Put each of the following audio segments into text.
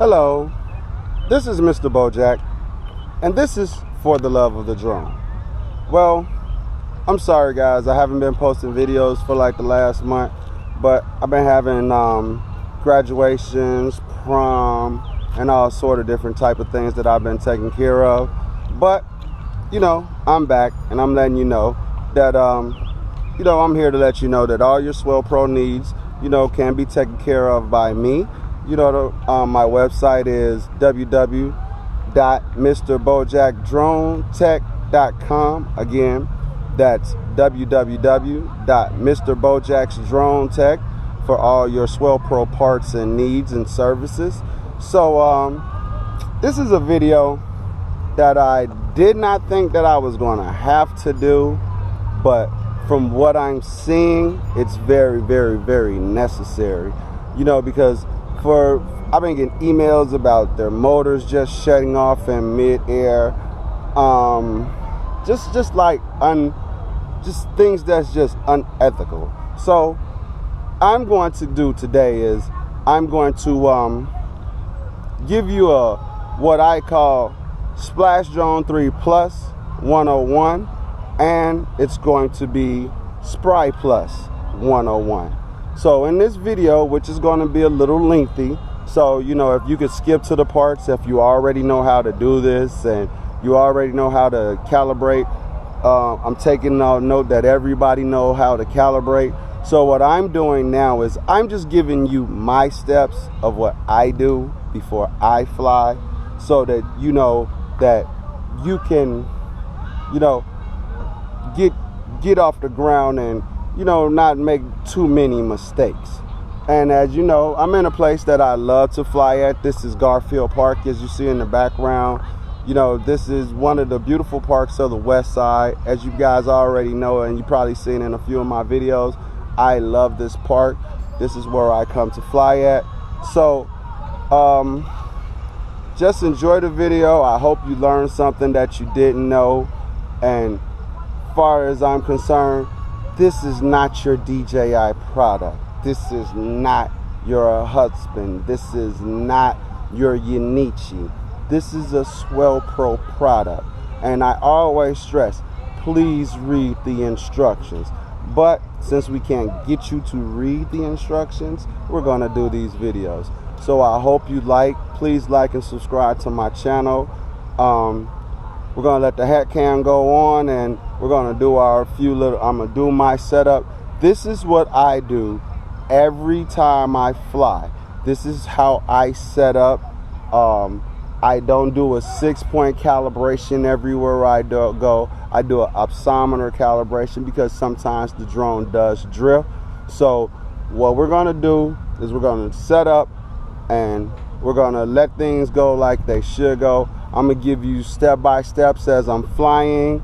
Hello, this is Mr. Bojack, and this is For the Love of the Drone. Well, I'm sorry guys, I haven't been posting videos for like the last month, but I've been having graduations, prom, and all sort of different type of things that I've been taking care of. But, you know, I'm back, and I'm letting you know that, you know, I'm here to let you know that all your Swellpro needs, you know, can be taken care of by me. You know, my website is www.mrbojackdronetech.com. Again, that's www.mrbojackdronetech for all your Swellpro parts and needs and services. So, this is a video that I did not think that I was going to have to do, but from what I'm seeing, it's very, very, very necessary. You know, because I've been getting emails about their motors just shutting off in mid-air, just things that's just unethical. So I'm going to do today is I'm going to give you what I call Splash Drone 3 Plus 101, and it's going to be Spry Plus 101. So in this video, which is going to be a little lengthy, so you know, if you could skip to the parts if you already know how to do this and you already know how to calibrate. I'm taking note that everybody know how to calibrate. So what I'm doing now is I'm just giving you my steps of what I do before I fly, so that you know that you can, you know, get off the ground and, you know, not make too many mistakes. And as you know, I'm in a place that I love to fly at. This is Garfield Park, as you see in the background. You know, this is one of the beautiful parks of the west side. As you guys already know, and you probably seen in a few of my videos, I love this park. This is where I come to fly at. So just enjoy the video. I hope you learned something that you didn't know. And as far as I'm concerned, this is not your DJI product. This is not your husband. This is not your Yanichi. This is a Swellpro product. And I always stress, please read the instructions. But since we can't get you to read the instructions, we're gonna do these videos. So I hope you please like and subscribe to my channel. We're gonna let the hat cam go on, and we're gonna do I'm gonna do my setup. This is what I do every time I fly. This is how I set up. I don't do a 6-point calibration everywhere I go. I do an opsometer calibration because sometimes the drone does drift. So what we're gonna do is we're gonna set up and we're gonna let things go like they should go. I'm gonna give you step-by-steps as I'm flying.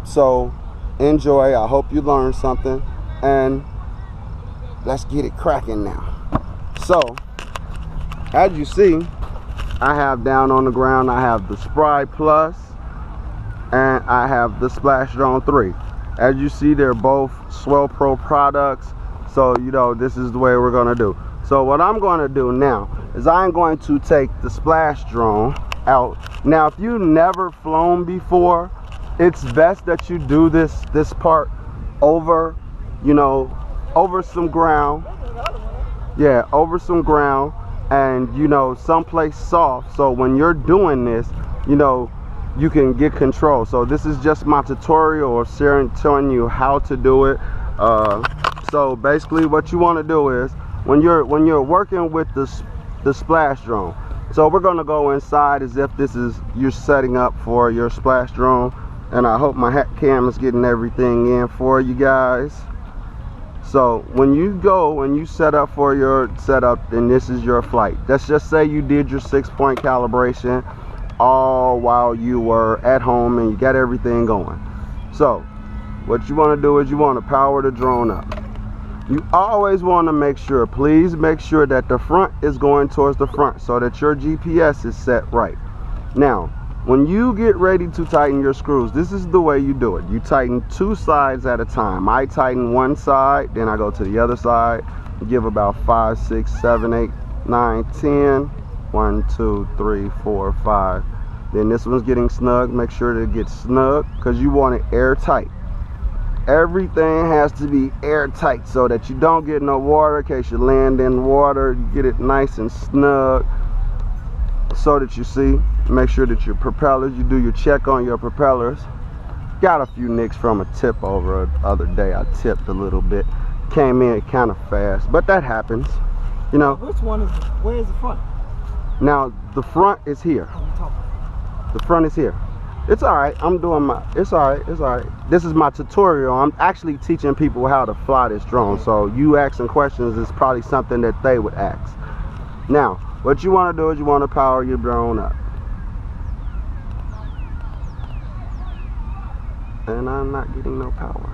So enjoy. I hope you learned something, and let's get it cracking now. So as you see, I have down on the ground, I have the Spry Plus and I have the Splash Drone 3. As you see, they're both Swellpro products. So you know, this is the way we're gonna do. So what I'm gonna do now is I'm going to take the Splash Drone out. Now if you've never flown before, it's best that you do this part over, you know, over some ground. Yeah, over some ground, and you know, someplace soft, so when you're doing this, you know, you can get control. So this is just my tutorial of telling you how to do it. So basically what you want to do is when you're working with the Splash Drone, so we're going to go inside as if this is you're setting up for your Splash Drone, and I hope my hat cam is getting everything in for you guys. So when you go and you set up for your setup, then this is your flight. Let's just say you did your 6-point calibration all while you were at home and you got everything going. So what you want to do is you want to power the drone up. You always want to make sure, please make sure that the front is going towards the front so that your GPS is set right. Now when you get ready to tighten your screws, this is the way you do it. You tighten 2 sides at a time. I tighten one side, then I go to the other side, give about 5, 6, 7, 8, 9, 10, 1, 2, 3, 4, 5. Then this one's getting snug. Make sure that it gets snug because you want it airtight. Everything has to be airtight so that you don't get no water. In case you land in water, you get it nice and snug so that you see. Make sure that your propellers, you do your check on your propellers. Got a few nicks from a tip over the other day. I tipped a little bit. Came in kind of fast, but that happens. You know. Which one is, where is the front? Now, the front is here. The front is here. It's all right. I'm doing my, it's all right. It's all right. This is my tutorial. I'm actually teaching people how to fly this drone. So you asking questions is probably something that they would ask. Now, what you want to do is you want to power your drone up. And I'm not getting no power.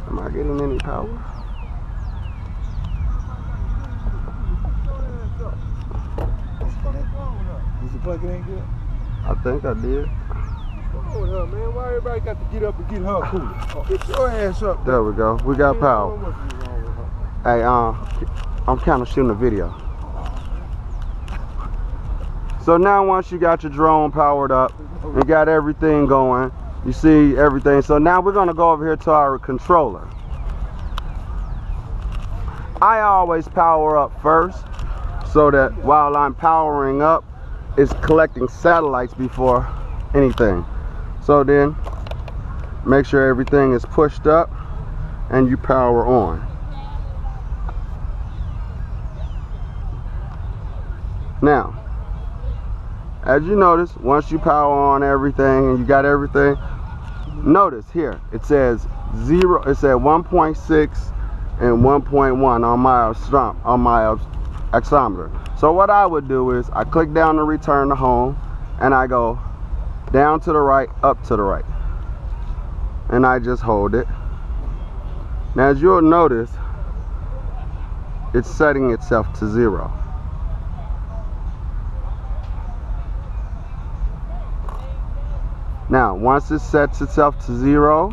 Am I getting any power? Is the plug ain't good? I think I did. Hold up, man. Why everybody got to get up and get her cool? Get your ass up. There we go. We got power. Hey, I'm kind of shooting a video. So now once you got your drone powered up and got everything going, you see everything. So now we're going to go over here to our controller. I always power up first so that while I'm powering up, it's collecting satellites before anything. So then make sure everything is pushed up and you power on. Now, as you notice, once you power on everything and you got everything, notice here it says 0, it said 1.6 and 1.1 on my axometer. So what I would do is I click down to return to home and I go down to the right, up to the right, and I just hold it. Now as you'll notice, it's setting itself to 0. Now once it sets itself to 0,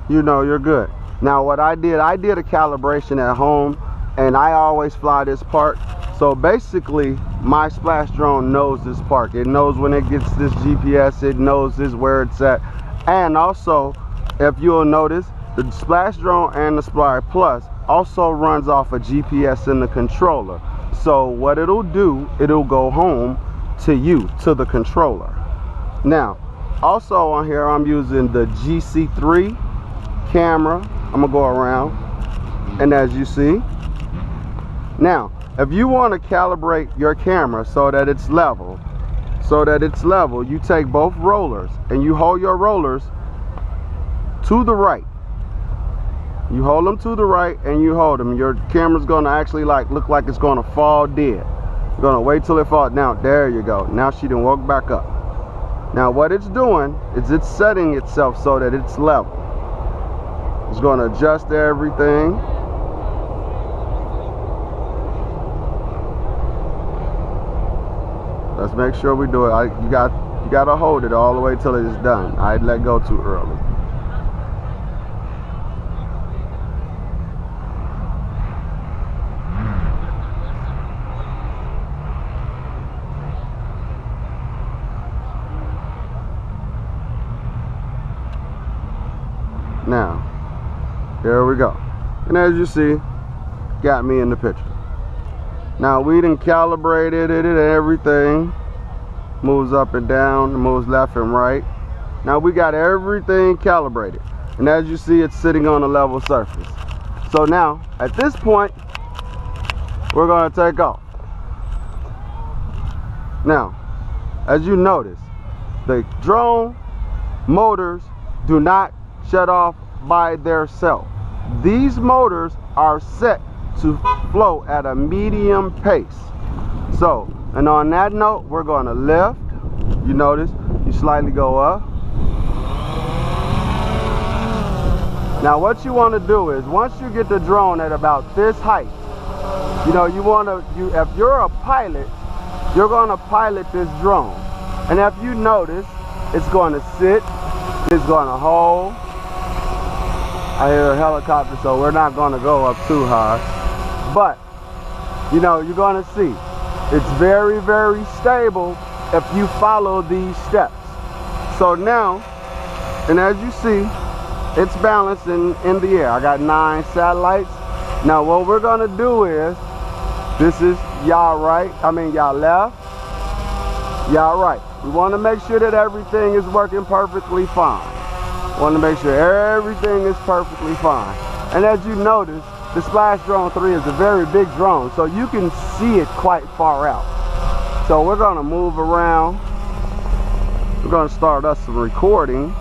you know you're good. Now what I did a calibration at home, and I always fly this park. So basically my splash drone knows this park. It knows when it gets this GPS, it knows this where it's at. And also, if you'll notice, the splash drone and the Splash Plus also runs off a GPS in the controller. So what it'll do, it'll go home to you, to the controller. Now also on here I'm using the GC3 camera. I'm gonna go around, and as you see, now if you want to calibrate your camera so that it's level, you take both rollers and you hold your rollers to the right. You hold them to the right and you hold them. Your camera's gonna actually look like it's gonna fall dead. You're gonna wait till it falls. Now there you go. Now she done woke back up. Now what it's doing is it's setting itself so that it's level. It's going to adjust everything. Let's make sure we do it. You got to hold it all the way till it is done. I let go too early. Now, here we go. And as you see, got me in the picture. Now we done calibrated it and everything. Moves up and down, moves left and right. Now we got everything calibrated. And as you see, it's sitting on a level surface. So now, at this point, we're gonna take off. Now, as you notice, the drone motors do not shut off by themselves. These motors are set to flow at a medium pace. So, and on that note, we're going to lift. You notice, you slightly go up. Now what you want to do is, once you get the drone at about this height, you know, if you're a pilot, you're going to pilot this drone. And if you notice, it's going to sit, it's going to hold, I hear a helicopter, so we're not gonna go up too high. But, you know, you're gonna see, it's very, very stable if you follow these steps. So now, and as you see, it's balanced in the air. I got 9 satellites. Now what we're gonna do is, this is y'all right, y'all left, y'all right. We wanna make sure that everything is working perfectly fine. Want to make sure everything is perfectly fine. And as you notice, the Splash Drone 3 is a very big drone, so you can see it quite far out. So we're gonna move around. We're gonna start us some recording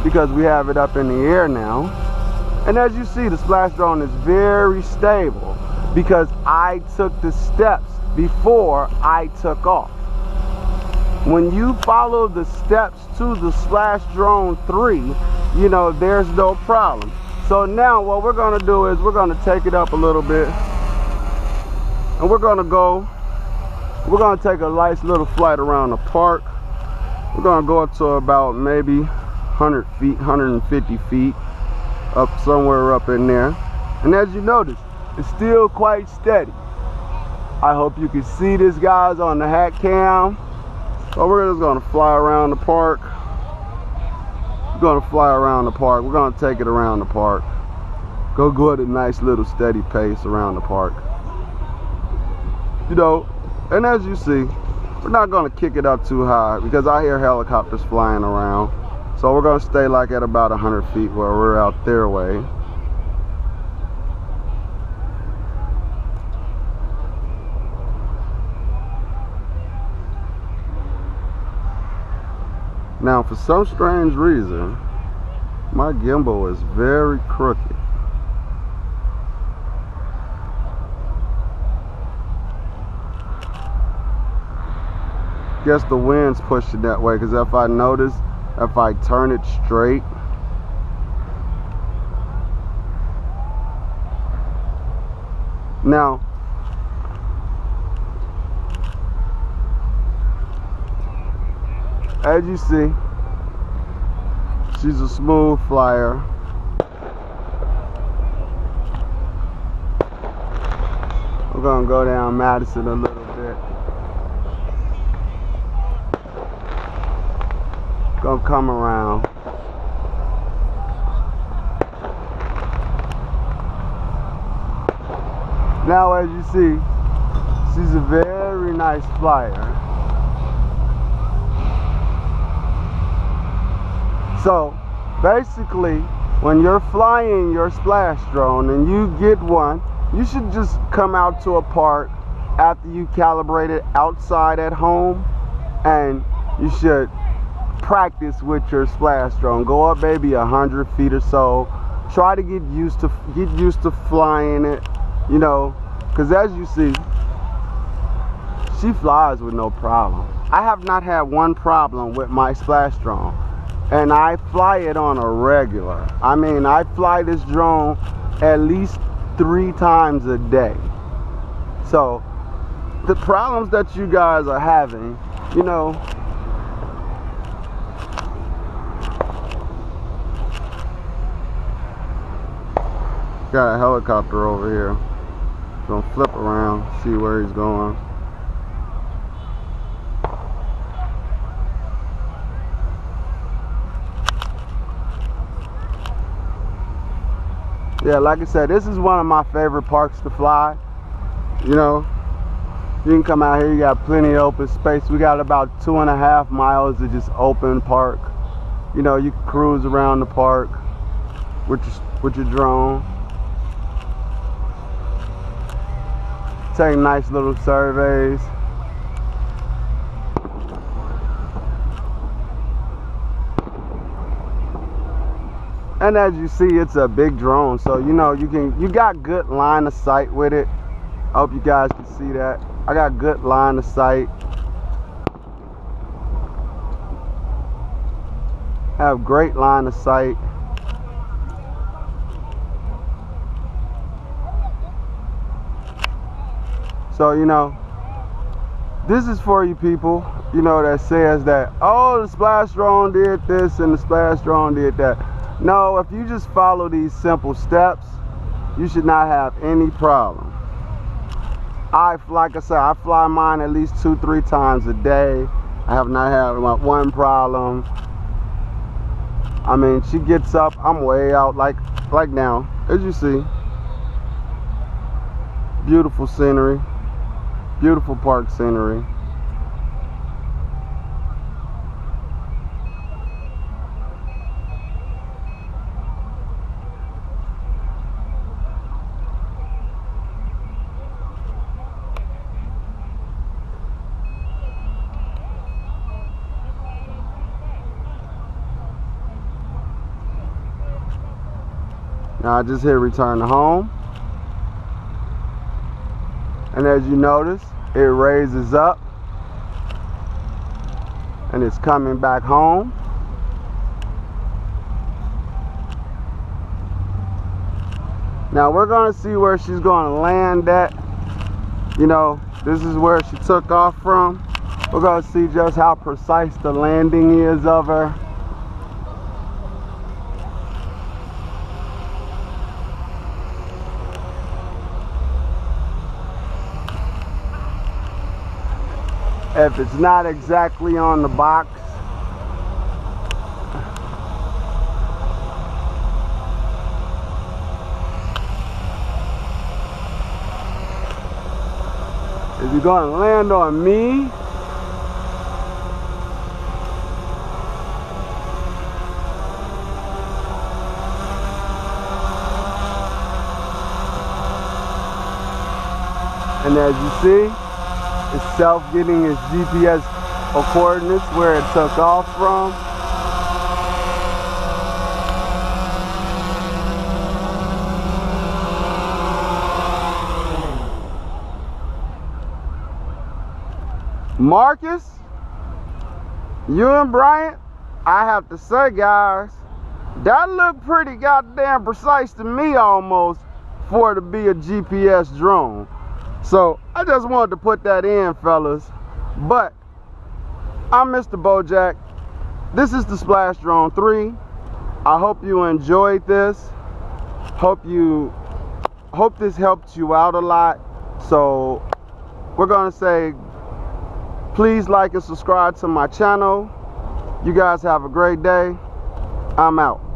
because we have it up in the air now. And as you see, the Splash Drone is very stable because I took the steps before I took off. When you follow the steps to the Splash Drone 3, you know, there's no problem. So now what we're gonna do is we're gonna take it up a little bit and we're gonna take a nice little flight around the park. We're gonna go up to about maybe 100 feet, 150 feet, up somewhere up in there. And as you notice, it's still quite steady. I hope you can see this, guys, on the hat cam. So we're just gonna fly around the park. We're gonna fly around the park. We're gonna take it around the park. Go at a nice little steady pace around the park. You know, and as you see, we're not gonna kick it up too high because I hear helicopters flying around. So we're gonna stay like at about 100 feet where we're out their way. Now, for some strange reason, my gimbal is very crooked. Guess the wind's pushing that way, because if I notice, if I turn it straight, now, as you see, she's a smooth flyer. We're gonna go down Madison a little bit. Gonna come around. Now as you see, she's a very nice flyer. So basically, when you're flying your Splash Drone and you get one, you should just come out to a park after you calibrate it outside at home, and you should practice with your Splash Drone. Go up maybe 100 feet or so. Try to get used to flying it, you know, because as you see, she flies with no problem. I have not had one problem with my Splash Drone. And I fly it on a regular. I fly this drone at least 3 times a day. So the problems that you guys are having, you know, got a helicopter over here. Gonna flip around, see where he's going. Yeah, like I said, this is one of my favorite parks to fly. You know, you can come out here, you got plenty of open space. We got about 2.5 miles of just open park. You know, you can cruise around the park with your drone. Take nice little surveys. And as you see, it's a big drone, so you know you got good line of sight with it. I hope you guys can see that. I got good line of sight. Have great line of sight. So you know, this is for you people, you know, that says that, oh, the Splash Drone did this and the Splash Drone did that. No, if you just follow these simple steps, you should not have any problem. Like I said, I fly mine at least 2-3 times a day. I have not had one problem. I mean, she gets up, I'm way out like now, as you see. Beautiful scenery, beautiful park scenery. Now I just hit return to home. And as you notice, it raises up and it's coming back home. Now we're gonna see where she's gonna land at. You know, this is where she took off from. We're gonna see just how precise the landing is of her. If it's not exactly on the box, if you're gonna land on me, and as you see, it's self getting its GPS coordinates where it took off from. Marcus, you and Bryant, I have to say, guys, that looked pretty goddamn precise to me almost for it to be a GPS drone. So I just wanted to put that in, fellas. But I'm Mr. Bojack. This is the Splash Drone 3. I hope you enjoyed this. Hope this helped you out a lot. So we're gonna say, please like and subscribe to my channel. You guys have a great day. I'm out.